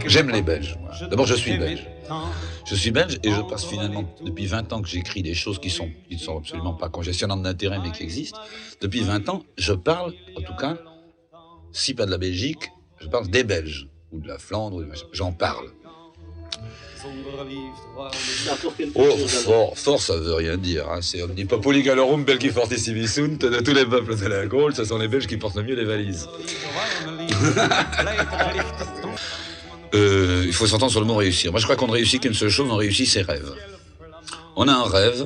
J'aime les Belges. D'abord, je suis belge. Je suis belge et je passe finalement, depuis 20 ans que j'écris des choses qui ne sont absolument pas congestionnantes d'intérêt, mais qui existent. Depuis 20 ans, je parle, en tout cas, si pas de la Belgique, je parle des Belges, ou de la Flandre, j'en parle. Oh, fort, ça veut rien dire. Hein. C'est omni populi gallorum belgi fortissimi sunt, de tous les peuples de la Gaule, ce sont les Belges qui portent le mieux les valises. Il faut s'entendre sur le mot réussir. Moi, je crois qu'on ne réussit qu'une seule chose, on réussit ses rêves. On a un rêve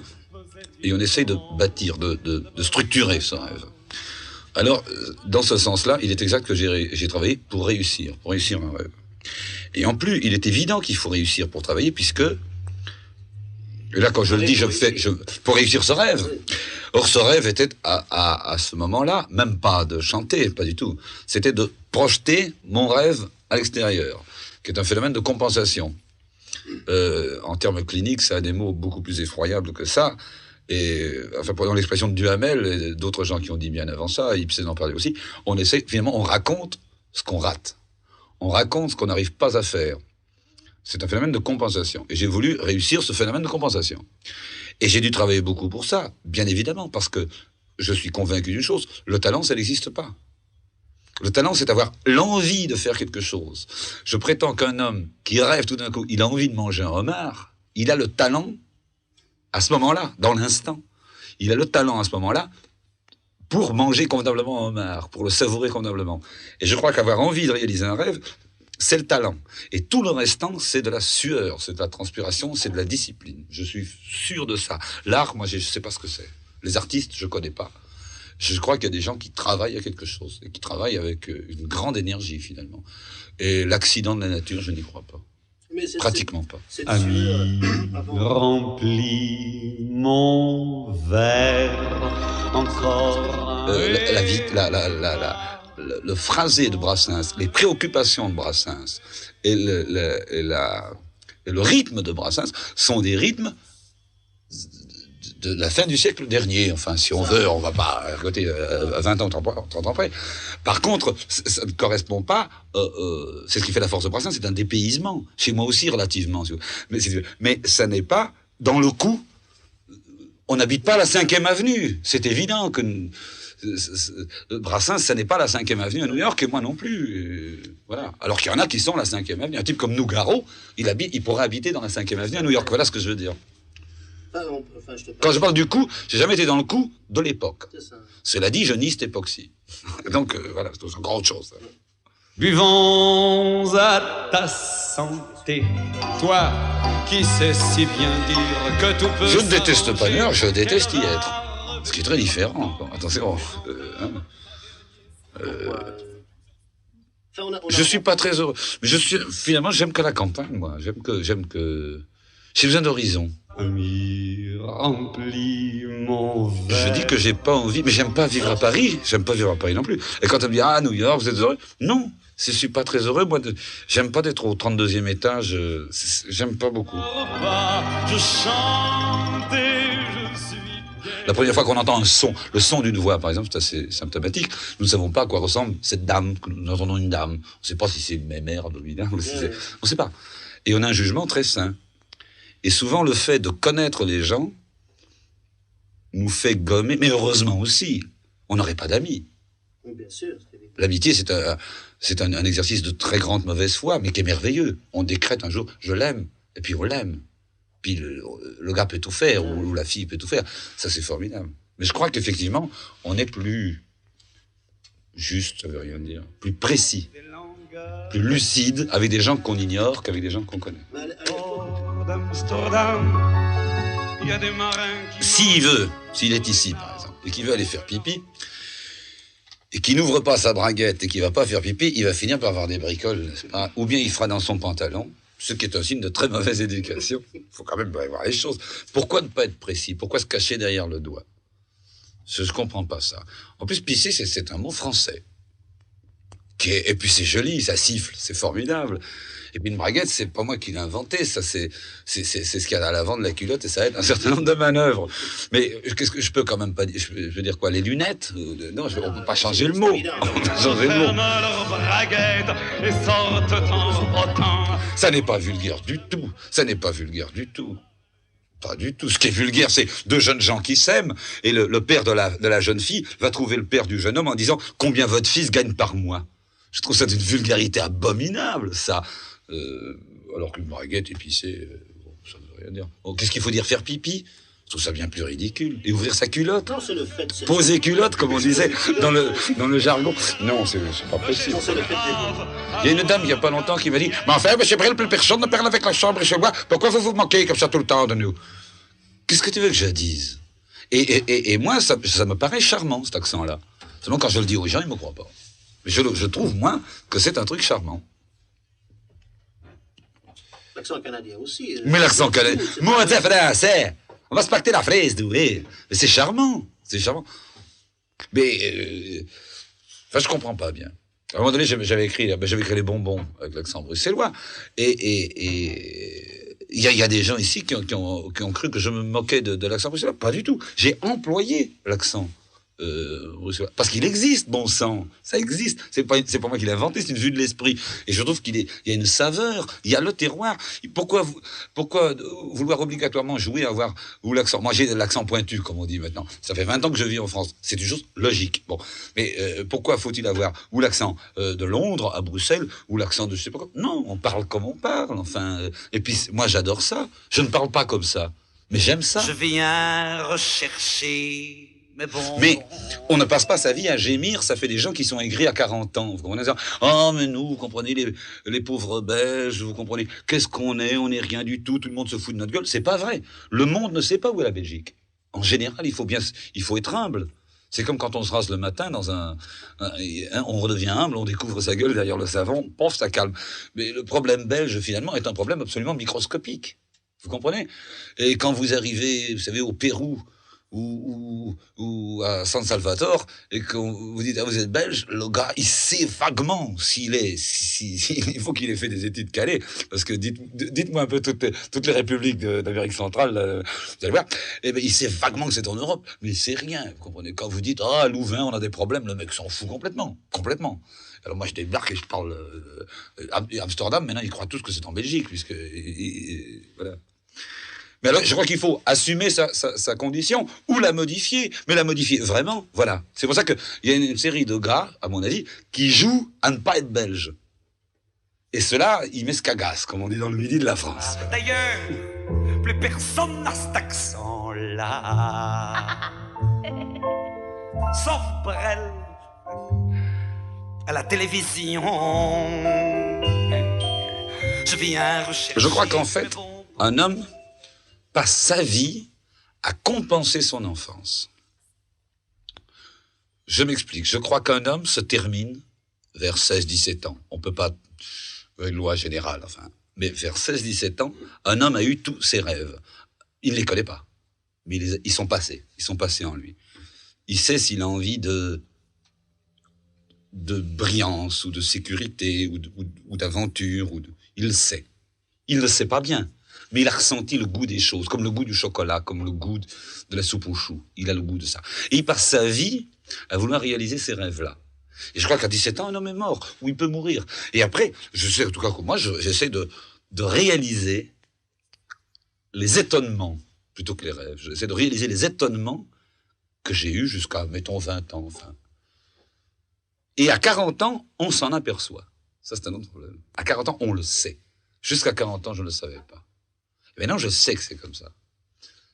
et on essaye de bâtir, de structurer ce rêve. Alors, dans ce sens-là, il est exact que j'ai travaillé pour réussir un rêve. Et en plus, il est évident qu'il faut réussir pour travailler, puisque, et là, quand je le dis, pour réussir ce rêve. Or, ce rêve était, à ce moment-là, même pas de chanter, pas du tout. C'était de projeter mon rêve à l'extérieur, qui est un phénomène de compensation. En termes cliniques, ça a des mots beaucoup plus effroyables que ça. Et, enfin, prenons l'expression de Duhamel et d'autres gens qui ont dit bien avant ça, Ibsen en parlait aussi, finalement, on raconte ce qu'on rate. On raconte ce qu'on n'arrive pas à faire. C'est un phénomène de compensation. Et j'ai voulu réussir ce phénomène de compensation. Et j'ai dû travailler beaucoup pour ça, bien évidemment, parce que je suis convaincu d'une chose, le talent, ça n'existe pas. Le talent, c'est avoir l'envie de faire quelque chose. Je prétends qu'un homme qui rêve tout d'un coup, il a envie de manger un homard, il a le talent à ce moment-là, dans l'instant. Il a le talent à ce moment-là pour manger convenablement un homard, pour le savourer convenablement. Et je crois qu'avoir envie de réaliser un rêve, c'est le talent. Et tout le restant, c'est de la sueur, c'est de la transpiration, c'est de la discipline. Je suis sûr de ça. L'art, moi, je ne sais pas ce que c'est. Les artistes, je ne connais pas. Je crois qu'il y a des gens qui travaillent à quelque chose, et qui travaillent avec une grande énergie, finalement. Et l'accident de la nature, je n'y crois pas. Pratiquement pas. Ami, remplis mon verre encore. Le phrasé de Brassens, les préoccupations de Brassens et le rythme de Brassens sont des rythmes de la fin du siècle dernier. Enfin, si on veut, on va pas côté 20 ans, 30 ans après. Par contre, ça ne correspond pas, c'est ce qui fait la force de Brassens, c'est un dépaysement. Chez moi aussi, relativement. Mais ça n'est pas, dans le coup, on n'habite pas la 5e avenue. C'est évident que Brassens, ça n'est pas la 5e avenue à New York, et moi non plus. Voilà. Alors qu'il y en a qui sont la 5e avenue. Un type comme Nougaro, il pourrait habiter dans la 5e avenue à New York. Voilà ce que je veux dire. Quand je parle du coup, j'ai jamais été dans le coup de l'époque. Cela dit, je nie cette époque-ci. Donc, voilà, c'est une grande chose. Buvons à ta santé, toi qui sais si bien dire que tout peut. Je ne déteste pas New York, je déteste y être. Ce qui est très différent. Attention. Je suis pas très heureux. Mais finalement, j'aime que la campagne, moi. J'aime que. J'ai besoin d'horizon. Ami, remplis mon verre. Je dis que j'ai pas envie, mais j'aime pas vivre à Paris. J'aime pas vivre à Paris non plus. Et quand on me dit, New York, vous êtes heureux? Non, je suis pas très heureux. Moi, j'aime pas d'être au 32e étage. J'aime pas beaucoup. Je chante et je suis... La première fois qu'on entend le son d'une voix, par exemple, c'est assez symptomatique. Nous ne savons pas à quoi ressemble cette dame, que nous entendons une dame. On ne sait pas si c'est une mémère, on ne sait pas. Et on a un jugement très sain. Et souvent, le fait de connaître les gens nous fait gommer, mais heureusement aussi, on n'aurait pas d'amis. Oui, bien sûr. L'amitié, c'est un exercice de très grande mauvaise foi, mais qui est merveilleux. On décrète un jour, je l'aime, et puis on l'aime. Puis le gars peut tout faire, ou la fille peut tout faire. Ça, c'est formidable. Mais je crois qu'effectivement, on est plus juste, ça veut rien dire, plus précis, plus lucide avec des gens qu'on ignore qu'avec des gens qu'on connaît. S'il est ici, par exemple, et qu'il veut aller faire pipi, et qu'il n'ouvre pas sa braguette et qu'il va pas faire pipi, il va finir par avoir des bricoles, n'est-ce pas? Ou bien il fera dans son pantalon, ce qui est un signe de très mauvaise éducation. Il faut quand même voir les choses. Pourquoi ne pas être précis? Pourquoi se cacher derrière le doigt? Je ne comprends pas ça. En plus, pisser, c'est un mot français. Et puis c'est joli, ça siffle, c'est formidable. Et puis une braguette, c'est pas moi qui l'ai inventé, ça c'est ce qu'il y a à l'avant de la culotte et ça aide un certain nombre de manœuvres. Mais qu'est-ce que je peux quand même pas dire? Je veux dire quoi? Les lunettes? Non, on peut pas changer le mot. On peut pas changer le mot. Ça n'est pas vulgaire du tout. Ça n'est pas vulgaire du tout. Pas du tout. Ce qui est vulgaire, c'est deux jeunes gens qui s'aiment et le père de la jeune fille va trouver le père du jeune homme en disant combien votre fils gagne par mois. Je trouve ça d'une vulgarité abominable, ça. Alors qu'une braguette épicée, ça ne veut rien dire. Oh, qu'est-ce qu'il faut dire? Faire pipi? Je trouve ça bien plus ridicule. Et ouvrir sa culotte? Non, c'est le fait. Poser culotte, comme on disait dans le jargon. Non, c'est pas possible. Il y a une dame il n'y a pas longtemps qui m'a dit « Mais enfin, monsieur Brel, plus personne ne parle avec la chambre chez moi. Pourquoi vous vous moquez comme ça tout le temps de nous ?» Qu'est-ce que tu veux que je dise? Et moi, ça me paraît charmant, cet accent-là. Seulement, quand je le dis aux gens, ils ne me croient pas. Je trouve, moi, que c'est un truc charmant. L'accent canadien aussi. Mais l'accent canadien... Moi, c'est français. On va se pacter la fraise, doué. Mais c'est charmant. C'est charmant. Mais... Enfin, je comprends pas bien. À un moment donné, j'avais écrit les bonbons avec l'accent bruxellois. Et il y a des gens ici qui ont cru que je me moquais de l'accent bruxellois. Pas du tout. J'ai employé l'accent bruxellois. Parce qu'il existe, bon sang. Ça existe. C'est pas moi qui l'ai inventé, c'est une vue de l'esprit. Et je trouve qu'il y a une saveur. Il y a le terroir. Pourquoi vouloir obligatoirement jouer à avoir ou l'accent? Moi, j'ai l'accent pointu, comme on dit maintenant. Ça fait 20 ans que je vis en France. C'est une chose logique. Bon. Mais pourquoi faut-il avoir ou l'accent de Londres à Bruxelles ou l'accent de je sais pas quoi? Non, on parle comme on parle. Enfin. Et puis, moi, j'adore ça. Je ne parle pas comme ça. Mais j'aime ça. Je viens rechercher... Mais on ne passe pas sa vie à gémir, ça fait des gens qui sont aigris à 40 ans. Vous comprenez ça? Oh, mais nous, vous comprenez, les pauvres Belges, vous comprenez, qu'est-ce qu'on est? On n'est rien du tout, tout le monde se fout de notre gueule. C'est pas vrai. Le monde ne sait pas où est la Belgique. En général, il faut être humble. C'est comme quand on se rase le matin on redevient humble, on découvre sa gueule derrière le savon, pof, ça calme. Mais le problème belge, finalement, est un problème absolument microscopique. Vous comprenez? Et quand vous arrivez, vous savez, au Pérou, ou à San Salvador, et qu'on vous dites, ah, vous êtes belge, le gars, il sait vaguement il faut qu'il ait fait des études calées, parce que dites-moi un peu toutes les républiques d'Amérique centrale, vous allez voir, et ben, il sait vaguement que c'est en Europe, mais c'est rien, vous comprenez? Quand vous dites, ah, Louvain, on a des problèmes, le mec s'en fout complètement. Alors moi, je débarque et je parle Amsterdam, maintenant, ils croient tous que c'est en Belgique, puisque, voilà. Mais alors, je crois qu'il faut assumer sa condition ou la modifier. Mais la modifier vraiment, voilà. C'est pour ça qu'il y a une série de gars, à mon avis, qui jouent à ne pas être belges. Et cela, ils m'escagassent, comme on dit dans le midi de la France. D'ailleurs, plus personne n'a cet accent-là. Sauf Brel à la télévision. Je viens rechercher... Je crois qu'en fait, un homme passe sa vie à compenser son enfance. Je m'explique. Je crois qu'un homme se termine vers 16-17 ans. On peut pas, une loi générale, enfin, mais vers 16-17 ans, un homme a eu tous ses rêves. Il ne les connaît pas, mais ils sont passés. Ils sont passés en lui. Il sait s'il a envie de brillance, ou de sécurité, ou d'aventure, il le sait. Il ne le sait pas bien. Mais il a ressenti le goût des choses, comme le goût du chocolat, comme le goût de la soupe aux choux. Il a le goût de ça. Et il passe sa vie à vouloir réaliser ces rêves-là. Et je crois qu'à 17 ans, un homme est mort, ou il peut mourir. Et après, je sais en tout cas que moi, j'essaie de réaliser les étonnements, plutôt que les rêves. J'essaie de réaliser les étonnements que j'ai eus jusqu'à, mettons, 20 ans, enfin. Et à 40 ans, on s'en aperçoit. Ça, c'est un autre problème. À 40 ans, on le sait. Jusqu'à 40 ans, je ne le savais pas. Maintenant, je sais que c'est comme ça.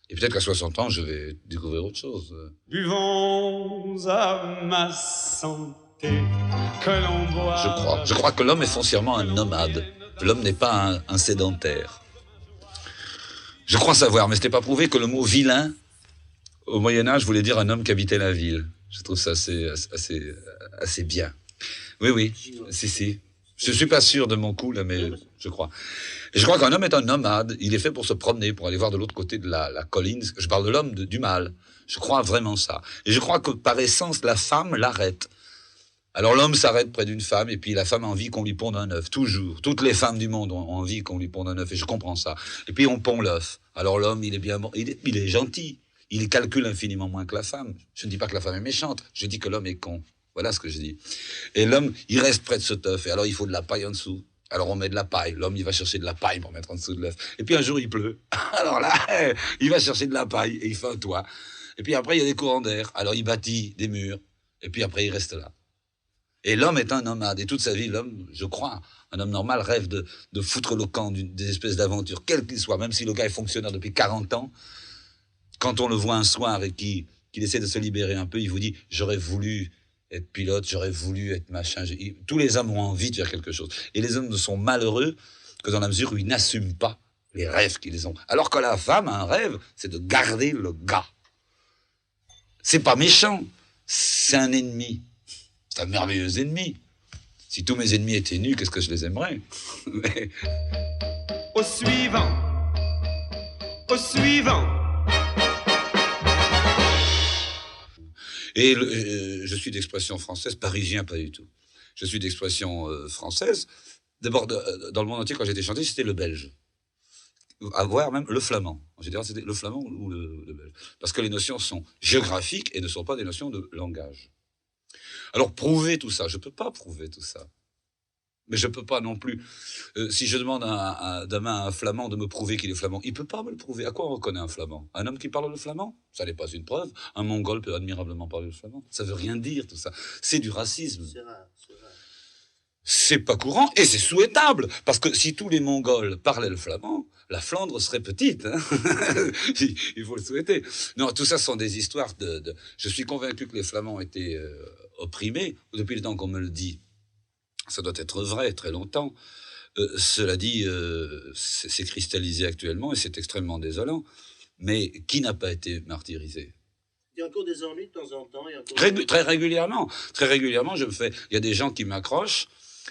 Et peut-être qu'à 60 ans, je vais découvrir autre chose. Buvons à ma santé que l'on boit. Je crois que l'homme est foncièrement un nomade. L'homme n'est pas un sédentaire. Je crois savoir, mais ce n'est pas prouvé, que le mot vilain, au Moyen-Âge, voulait dire un homme qui habitait la ville. Je trouve ça assez bien. Oui, si. Je suis pas sûr de mon coup, là, mais je crois. Et je crois qu'un homme est un nomade. Il est fait pour se promener, pour aller voir de l'autre côté de la colline. Je parle de l'homme, du mâle. Je crois vraiment ça. Et je crois que par essence, la femme l'arrête. Alors l'homme s'arrête près d'une femme, et puis la femme a envie qu'on lui ponde un œuf, toujours. Toutes les femmes du monde ont envie qu'on lui ponde un œuf, et je comprends ça. Et puis on pond l'œuf. Alors l'homme, il est bien bon, il est gentil. Il calcule infiniment moins que la femme. Je ne dis pas que la femme est méchante, je dis que l'homme est con. Voilà ce que je dis. Et l'homme, il reste près de cet œuf, et alors il faut de la paille en dessous. Alors on met de la paille. L'homme, il va chercher de la paille pour mettre en dessous de l'œuf. Et puis un jour, il pleut. Alors là, il va chercher de la paille, et il fait un toit. Et puis après, il y a des courants d'air. Alors il bâtit des murs, et puis après, il reste là. Et l'homme est un nomade, et toute sa vie, l'homme, je crois, un homme normal rêve de foutre le camp des espèces d'aventures, quel qu'il soit, même si le gars est fonctionnaire depuis 40 ans, quand on le voit un soir et qu'il essaie de se libérer un peu, il vous dit « j'aurais voulu être pilote, j'aurais voulu être machin ». Tous les hommes ont envie de faire quelque chose. Et les hommes ne sont malheureux que dans la mesure où ils n'assument pas les rêves qu'ils ont. Alors que la femme a un rêve, c'est de garder le gars. C'est pas méchant, c'est un ennemi. C'est un merveilleux ennemi. Si tous mes ennemis étaient nus, qu'est-ce que je les aimerais? Mais... Au suivant. Au suivant. Et je suis d'expression française, parisien pas du tout. Je suis d'expression française. D'abord, dans le monde entier, quand j'étais chanté, c'était le belge. Voire même le flamand. En général, c'était le flamand ou le belge. Parce que les notions sont géographiques et ne sont pas des notions de langage. Alors, prouver tout ça, je ne peux pas prouver tout ça. Mais je ne peux pas non plus. Si je demande demain à un flamand de me prouver qu'il est flamand, il ne peut pas me le prouver. À quoi on reconnaît un flamand? Un homme qui parle le flamand? Ça n'est pas une preuve. Un mongol peut admirablement parler le flamand. Ça ne veut rien dire, tout ça. C'est du racisme. C'est rare, c'est rare. C'est pas courant et c'est souhaitable. Parce que si tous les mongols parlaient le flamand, la Flandre serait petite. Hein. Il faut le souhaiter. Non, tout ça sont des histoires de... Je suis convaincu que les Flamands étaient opprimés, depuis le temps qu'on me le dit. Ça doit être vrai, très longtemps. Cela dit, c'est cristallisé actuellement et c'est extrêmement désolant. Mais qui n'a pas été martyrisé? Il y a encore des ennuis de temps en temps. Il y a encore Très régulièrement. Très régulièrement, il y a des gens qui m'accrochent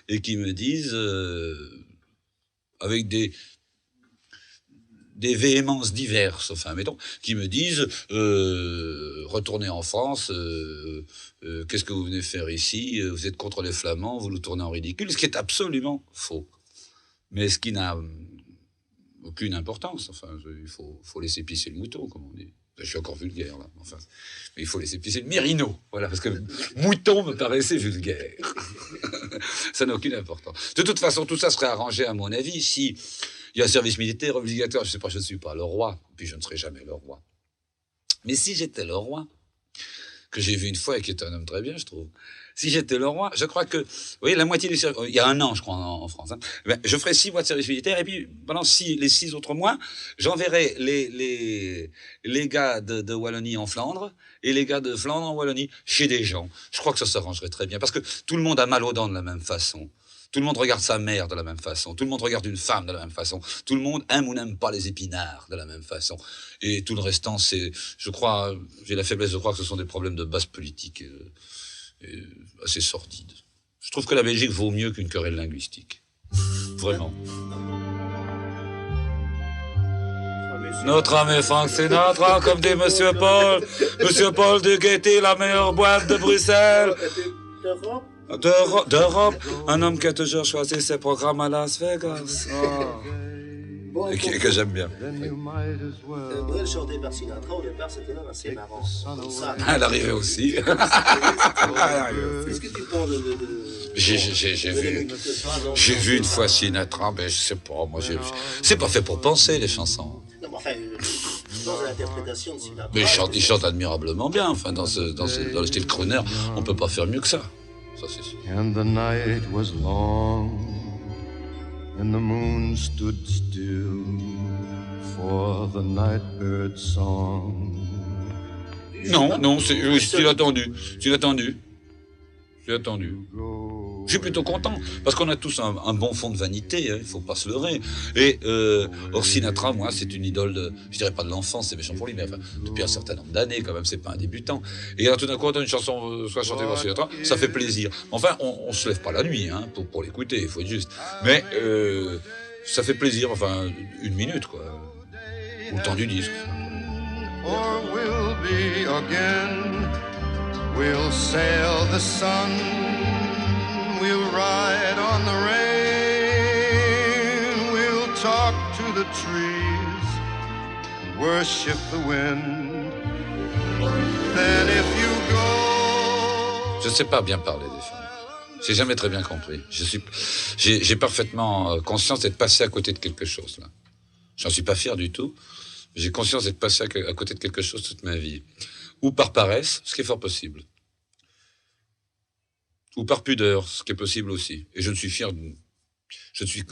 et qui me disent, avec des véhémences diverses, enfin, mettons, qui me disent retournez en France, qu'est-ce que vous venez faire ici? Vous êtes contre les Flamands, vous nous tournez en ridicule, ce qui est absolument faux. Mais ce qui n'a aucune importance. Enfin, il faut laisser pisser le mouton, comme on dit. Je suis encore vulgaire, là. Enfin, mais il faut laisser pisser le mérino. Voilà, parce que mouton me paraissait vulgaire. Ça n'a aucune importance. De toute façon, tout ça serait arrangé, à mon avis, si il y a un service militaire obligatoire. Je sais pas, je ne suis pas le roi, puis je ne serai jamais le roi. Mais si j'étais le roi, que j'ai vu une fois et qui est un homme très bien, je trouve. Si j'étais le roi, je crois que, vous voyez, la moitié du service, il y a un an, je crois, en France, hein, ben, je ferais 6 mois de service militaire, et puis, pendant les 6 autres mois, j'enverrais les gars de Wallonie en Flandre, et les gars de Flandre en Wallonie, chez des gens. Je crois que ça s'arrangerait très bien, parce que tout le monde a mal aux dents de la même façon. Tout le monde regarde sa mère de la même façon. Tout le monde regarde une femme de la même façon. Tout le monde aime ou n'aime pas les épinards de la même façon. Et tout le restant, c'est, je crois, j'ai la faiblesse de croire que ce sont des problèmes de base politique assez sordides. Je trouve que la Belgique vaut mieux qu'une querelle linguistique. Vraiment. Notre ami Frank Sinatra, comme dit Monsieur Paul de Gaîté, la meilleure boîte de Bruxelles. D'Europe, un homme qui a toujours choisi ses programmes à Las Vegas. Oh. Bon, et que j'aime bien. Brel chanté par Sinatra, au départ, c'était là, c'est marrant. Ça. Elle arrivait aussi. Qu'est-ce que tu penses de... J'ai vu une fois Sinatra, mais je sais pas, moi, c'est pas fait pour penser, les chansons. Non, mais enfin, dans l'interprétation de Sinatra... Mais il chante admirablement bien, enfin, dans le style crooner, on peut pas faire mieux que ça. Ça, c'est sûr. And the night was long, and the moon stood still for the night bird's song. Non, c'est inattendu. C'est inattendu. Go Je suis plutôt content, parce qu'on a tous un bon fond de vanité, hein, il faut pas se leurrer. Et Sinatra, moi, c'est une idole de, je dirais pas de l'enfance, c'est méchant pour lui, mais enfin, depuis un certain nombre d'années, quand même, c'est pas un débutant. Et alors tout d'un coup, on entend une chanson soit chantée par Sinatra, ça fait plaisir. Enfin, on se lève pas la nuit, hein, pour l'écouter, il faut être juste. Mais ça fait plaisir, enfin, 1 minute, quoi. Ou le temps du disque. Or we'll be again. We'll sail the sun. We'll ride on the rain. We'll talk to the trees. Worship the wind. Then if you go. Je ne sais pas bien parler des femmes. J'ai jamais très bien compris. J'ai parfaitement conscience d'être passé à côté de quelque chose, là. J'en suis pas fier du tout. J'ai conscience d'être passé à côté de quelque chose toute ma vie. Ou par paresse, ce qui est fort possible. Ou par pudeur, ce qui est possible aussi. Et je ne suis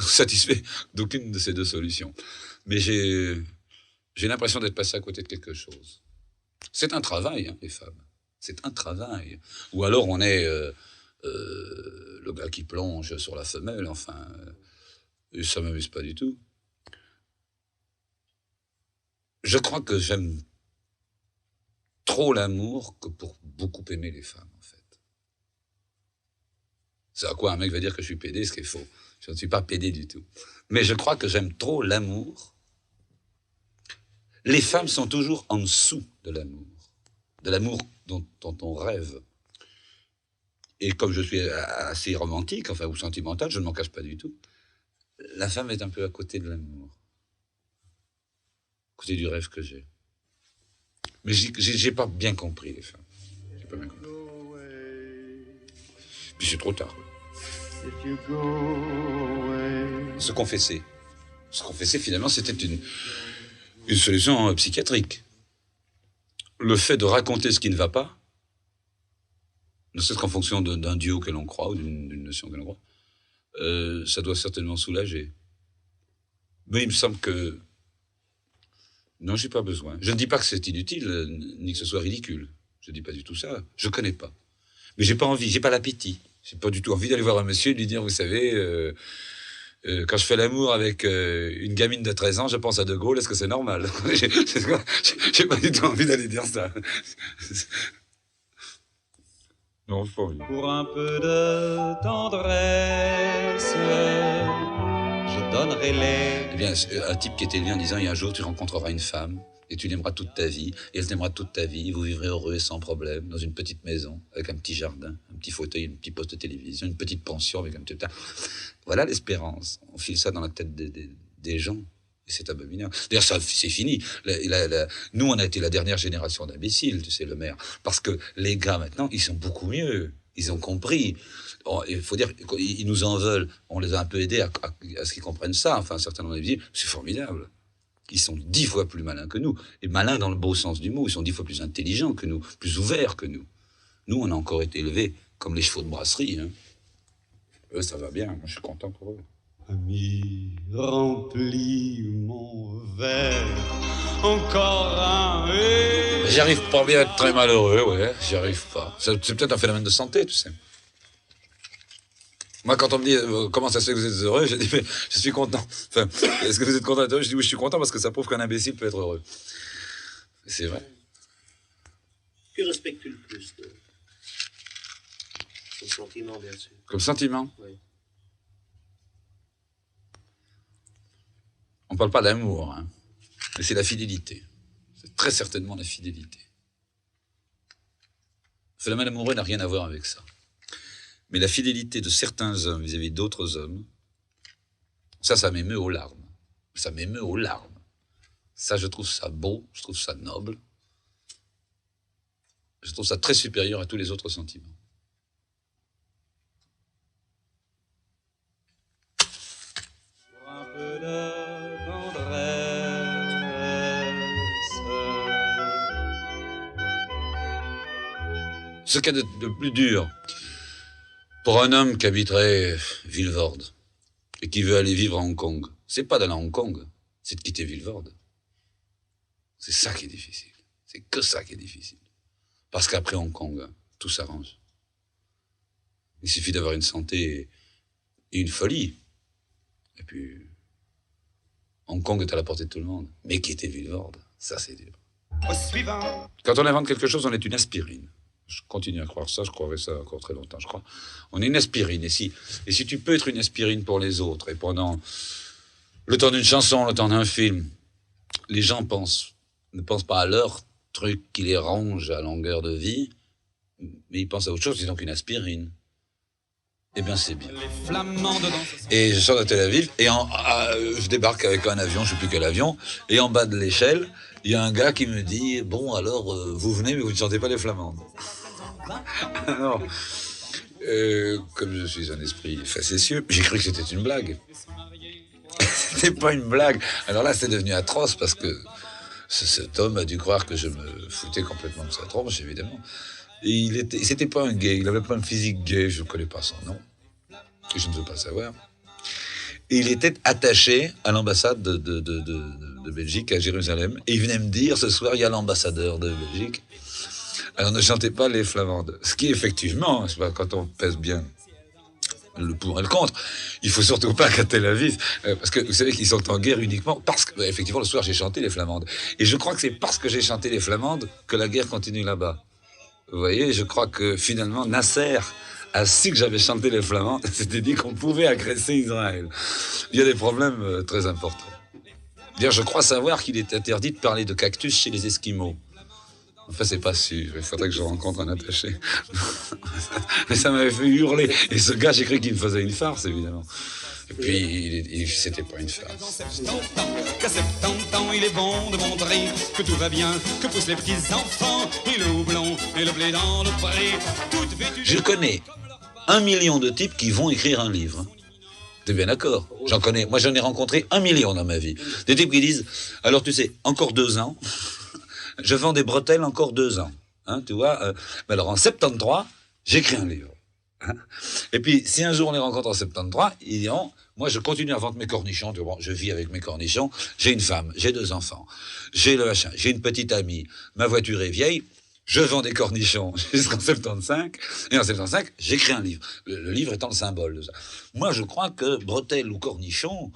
satisfait d'aucune de ces deux solutions. Mais j'ai l'impression d'être passé à côté de quelque chose. C'est un travail, hein, les femmes. C'est un travail. Ou alors on est le gars qui plonge sur la femelle, enfin, ça m'amuse pas du tout. Je crois que j'aime trop l'amour que pour beaucoup aimer les femmes, en fait. C'est à quoi un mec va dire que je suis pédé, ce qui est faux. Je ne suis pas pédé du tout. Mais je crois que j'aime trop l'amour. Les femmes sont toujours en dessous de l'amour dont on rêve. Et comme je suis assez romantique, enfin, ou sentimental, je ne m'en cache pas du tout. La femme est un peu à côté de l'amour. Côté du rêve que j'ai. Mais j'ai pas bien compris les femmes. J'ai pas bien compris. Puis c'est trop tard. Se confesser. Se confesser, finalement, c'était une solution psychiatrique. Le fait de raconter ce qui ne va pas, ne serait-ce qu'en fonction d'un dieu auquel on croit, ou d'une notion auquel on croit, ça doit certainement soulager. Mais il me semble que non, j'ai pas besoin. Je ne dis pas que c'est inutile, ni que ce soit ridicule. Je dis pas du tout ça. Je connais pas. Mais j'ai pas envie, j'ai pas l'appétit. J'ai pas du tout envie d'aller voir un monsieur et de lui dire, vous savez, quand je fais l'amour avec une gamine de 13 ans, je pense à De Gaulle, est-ce que c'est normal? J'ai pas du tout envie d'aller dire ça. Non, j'ai pas envie. Pour un peu de tendresse, je donnerai les... Eh bien, un type qui était élevé en disant, il y a un jour, tu rencontreras une femme, et tu l'aimeras toute ta vie, et elle t'aimera toute ta vie, vous vivrez heureux et sans problème, dans une petite maison, avec un petit jardin, un petit fauteuil, un petit poste de télévision, une petite pension avec un petit... Voilà l'espérance. On file ça dans la tête des gens, et c'est abominable. D'ailleurs, ça, c'est fini. Nous, on a été la dernière génération d'imbéciles, tu sais, le maire, parce que les gars, maintenant, ils sont beaucoup mieux. Ils ont compris. Il faut dire qu'ils nous en veulent. On les a un peu aidés à ce qu'ils comprennent ça. Enfin, un certain nombre de c'est formidable. Ils sont 10 fois plus malins que nous. Et malins dans le beau sens du mot. Ils sont 10 fois plus intelligents que nous, plus ouverts que nous. Nous, on a encore été élevés comme les chevaux de brasserie. Hein. Eux, ça va bien. Moi, je suis content pour eux. Ami, remplis mon verre, encore un et... J'arrive pas bien à être très malheureux, ouais. J'y arrive pas. C'est peut-être un phénomène de santé, tu sais. Moi, quand on me dit comment ça se fait que vous êtes heureux, je dis mais je suis content. Enfin, est-ce que vous êtes content d'être heureux? Je dis oui, je suis content parce que ça prouve qu'un imbécile peut être heureux. C'est vrai. Que respectes-tu le plus Comme sentiment, bien sûr. Comme sentiment? Oui. On parle pas d'amour, hein. Mais c'est la fidélité. C'est très certainement la fidélité. Le phénomène amoureux n'a rien à voir avec ça. Mais la fidélité de certains hommes vis-à-vis d'autres hommes, ça m'émeut aux larmes. Ça m'émeut aux larmes. Ça, je trouve ça beau, je trouve ça noble. Je trouve ça très supérieur à tous les autres sentiments. Pour un peu de tendresse. Ce qu'il y a de plus dur pour un homme qui habiterait Vilvoorde et qui veut aller vivre à Hong Kong, c'est pas d'aller à Hong Kong, c'est de quitter Vilvoorde. C'est ça qui est difficile. C'est que ça qui est difficile. Parce qu'après Hong Kong, tout s'arrange. Il suffit d'avoir une santé et une folie. Et puis, Hong Kong est à la portée de tout le monde. Mais qui était Villevorde, ça c'est dur. Au suivant. Quand on invente quelque chose, on est une aspirine. Je continue à croire ça, je croirais ça encore très longtemps, je crois. On est une aspirine. Et si tu peux être une aspirine pour les autres, et pendant le temps d'une chanson, le temps d'un film, les gens ne pensent pas à leur truc qui les ronge à longueur de vie, mais ils pensent à autre chose, c'est donc une aspirine. Eh bien, c'est bien. Les flamands dedans. Et je sors de Tel Aviv, et je débarque avec un avion, je ne sais plus quel avion, et en bas de l'échelle, il y a un gars qui me dit « Bon, alors, vous venez, mais vous ne chantez pas les flamandes. » Alors, comme je suis un esprit facétieux, j'ai cru que c'était une blague. C'était pas une blague. Alors là, c'est devenu atroce, parce que cet homme a dû croire que je me foutais complètement de sa tronche, évidemment. Et c'était pas un gay, il n'avait pas un physique gay, je ne connais pas son nom, et je ne veux pas savoir. Et il était attaché à l'ambassade de Belgique à Jérusalem, et il venait me dire, ce soir, il y a l'ambassadeur de Belgique, alors ne chantez pas les flamandes. Ce qui, effectivement, quand on pèse bien le pour et le contre, il faut surtout pas qu'à Tel Aviv, parce que vous savez qu'ils sont en guerre uniquement parce que, effectivement, le soir, j'ai chanté les flamandes. Et je crois que c'est parce que j'ai chanté les flamandes que la guerre continue là-bas. Vous voyez, je crois que finalement, Nasser a su que j'avais chanté les flamands, s'était dit qu'on pouvait agresser Israël. Il y a des problèmes très importants. D'ailleurs, je crois savoir qu'il est interdit de parler de cactus chez les Esquimaux. Enfin, c'est pas sûr, il faudrait que je rencontre un attaché. Mais ça m'avait fait hurler. Et ce gars, j'ai cru qu'il me faisait une farce, évidemment. Et puis, c'était pas une farce. Qu'à 70 ans, il est bon de montrer que tout va bien, que poussent les petits enfants, et le houblon, et le blé dans le pré, toute vêtue. Je connais 1 million de types qui vont écrire un livre. T'es bien d'accord? Moi j'en ai rencontré 1 million dans ma vie. Des types qui disent, alors tu sais, encore 2 ans, je vends des bretelles encore 2 ans. Hein, tu vois, mais alors en 73, j'écris un livre. Hein. Et puis, si un jour on les rencontre en 73, ils diront, moi je continue à vendre mes cornichons, tu vois, je vis avec mes cornichons, j'ai une femme, j'ai 2 enfants, j'ai le machin, j'ai une petite amie, ma voiture est vieille, je vends des cornichons jusqu'en 75, et en 75, j'écris un livre. Le livre étant le symbole de ça. Moi, je crois que bretelles ou cornichons,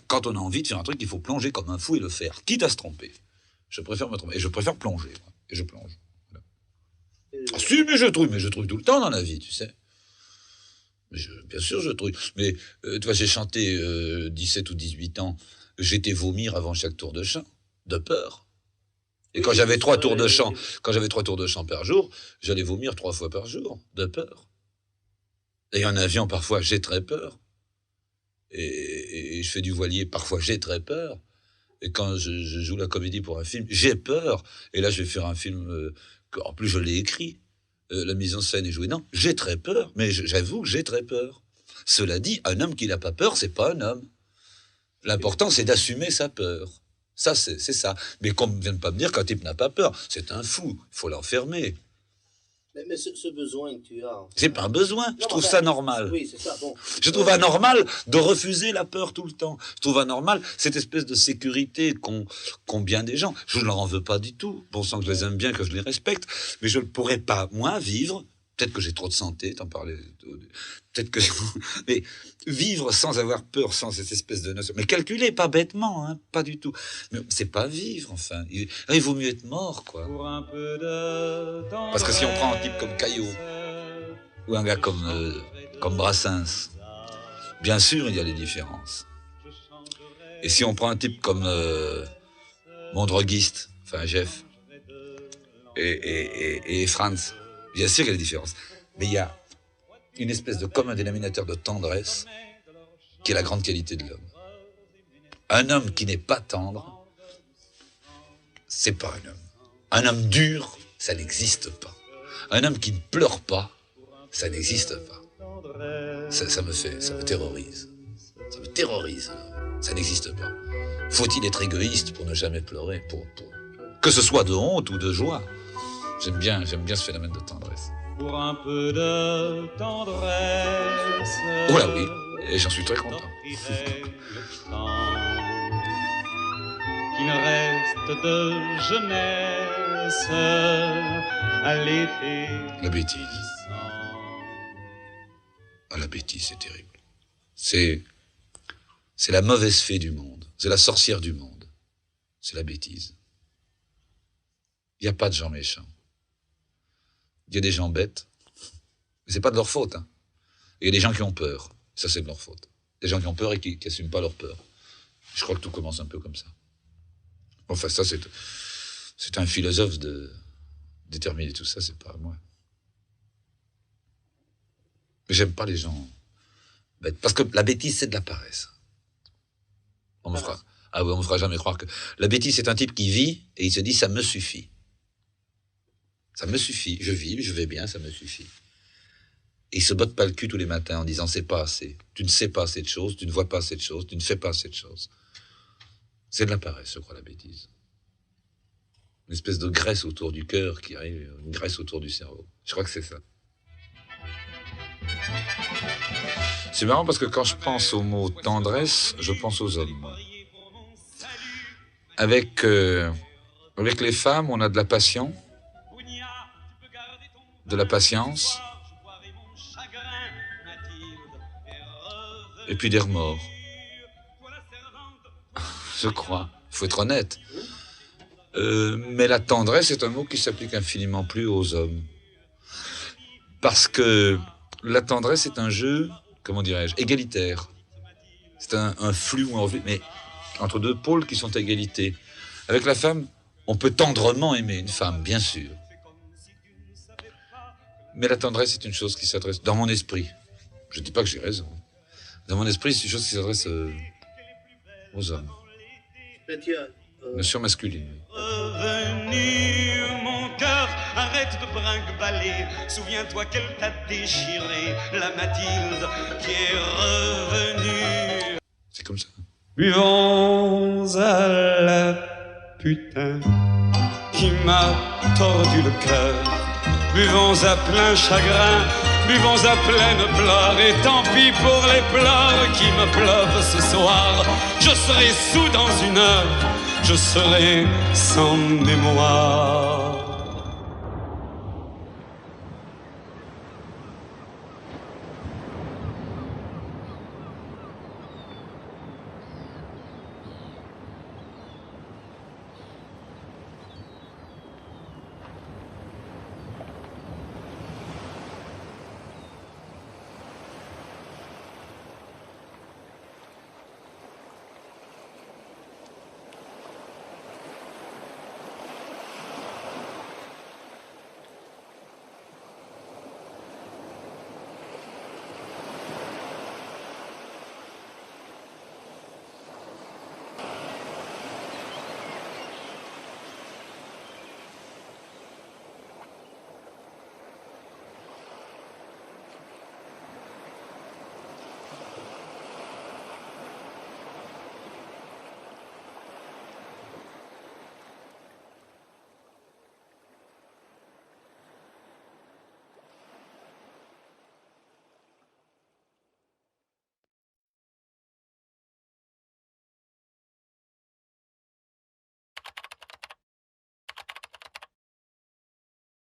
quand on a envie de faire un truc, il faut plonger comme un fou et le faire, quitte à se tromper. Je préfère me tromper, et je préfère plonger, moi. Et je plonge. Voilà. Ah, si, mais je trouve tout le temps dans la vie, tu sais. Bien sûr, je trouve. Mais, tu vois, j'ai chanté 17 ou 18 ans, j'étais vomir avant chaque tour de chant, de peur. Et quand j'avais 3 tours de chant, par jour, j'allais vomir 3 fois par jour, de peur. Et en avion, parfois, j'ai très peur. Et je fais du voilier, parfois, j'ai très peur. Et quand je joue la comédie pour un film, j'ai peur. Et là, je vais faire un film, en plus, je l'ai écrit. La mise en scène est jouée. Non, j'ai très peur, mais j'avoue que j'ai très peur. Cela dit, un homme qui n'a pas peur, c'est pas un homme. L'important, c'est d'assumer sa peur. Ça, c'est ça. Mais qu'on ne vienne pas me dire qu'un type n'a pas peur. C'est un fou. Il faut l'enfermer. Mais ce besoin que tu as... C'est pas un besoin. Je trouve ça normal. Oui, c'est ça. Bon. Je trouve anormal de refuser la peur tout le temps. Je trouve anormal cette espèce de sécurité qu'ont bien des gens. Je ne leur en veux pas du tout. Bon sang que je les aime bien, que je les respecte. Mais je ne pourrais pas, moi, vivre... Peut-être que j'ai trop de santé, t'en parlais. Peut-être que... Mais vivre sans avoir peur, sans cette espèce de notion. Mais calculer, pas bêtement, hein, pas du tout. Mais c'est pas vivre, enfin. Il vaut mieux être mort, quoi. Parce que si on prend un type comme Caillot, ou un gars comme Brassens, bien sûr, il y a des différences. Et si on prend un type comme mon droguiste, enfin Jeff, et Franz, bien sûr qu'il y a des différences, mais il y a une espèce de commun dénominateur de tendresse qui est la grande qualité de l'homme. Un homme qui n'est pas tendre, c'est pas un homme. Un homme dur, ça n'existe pas. Un homme qui ne pleure pas, ça n'existe pas. Ça me terrorise. Ça me terrorise. Ça n'existe pas. Faut-il être égoïste pour ne jamais pleurer, que ce soit de honte ou de joie? J'aime bien ce phénomène de tendresse. Pour un peu de tendresse. Oh là oui, et j'en suis très content. Qu'il reste de jeunesse à l'été. La bêtise. Ah, la bêtise, c'est terrible. C'est la mauvaise fée du monde. C'est la sorcière du monde. C'est la bêtise. Il n'y a pas de gens méchants. Il y a des gens bêtes. Mais c'est pas de leur faute, hein. Et il y a des gens qui ont peur. Ça, c'est de leur faute. Des gens qui ont peur et qui n'assument pas leur peur. Je crois que tout commence un peu comme ça. Enfin, ça, c'est un philosophe de déterminer tout ça, c'est pas moi. Mais j'aime pas les gens bêtes. Parce que la bêtise, c'est de la paresse. On me fera jamais croire que... La bêtise, c'est un type qui vit et il se dit, ça me suffit. Ça me suffit. Je vis, je vais bien, ça me suffit. Et il se botte pas le cul tous les matins en disant, c'est pas assez. Tu ne sais pas assez de choses, tu ne vois pas assez de choses, tu ne fais pas assez de choses. C'est de la paresse, je crois, la bêtise. Une espèce de graisse autour du cœur qui arrive, une graisse autour du cerveau. Je crois que c'est ça. C'est marrant parce que quand je pense au mot tendresse, je pense aux hommes, moi. Avec les femmes, on a de la passion, de la patience, et puis des remords. Je crois. Il faut être honnête. Mais la tendresse est un mot qui s'applique infiniment plus aux hommes. Parce que la tendresse est un jeu, comment dirais-je, égalitaire. C'est un flux ou un reflux, mais entre deux pôles qui sont à égalité. Avec la femme, on peut tendrement aimer une femme, bien sûr. Mais la tendresse est une chose qui s'adresse, dans mon esprit, je ne dis pas que j'ai raison, dans mon esprit, c'est une chose qui s'adresse aux hommes. Notion masculine. Revenu, mon cœur, arrête de brinque-baller. Souviens-toi qu'elle t'a déchiré, la Mathilde qui est revenue. C'est comme ça. Buvons à la putain qui m'a tordu le cœur. Buvons à plein chagrin, buvons à pleine pleurs. Et tant pis pour les pleurs qui me pleuvent ce soir. Je serai sous dans une heure, je serai sans mémoire.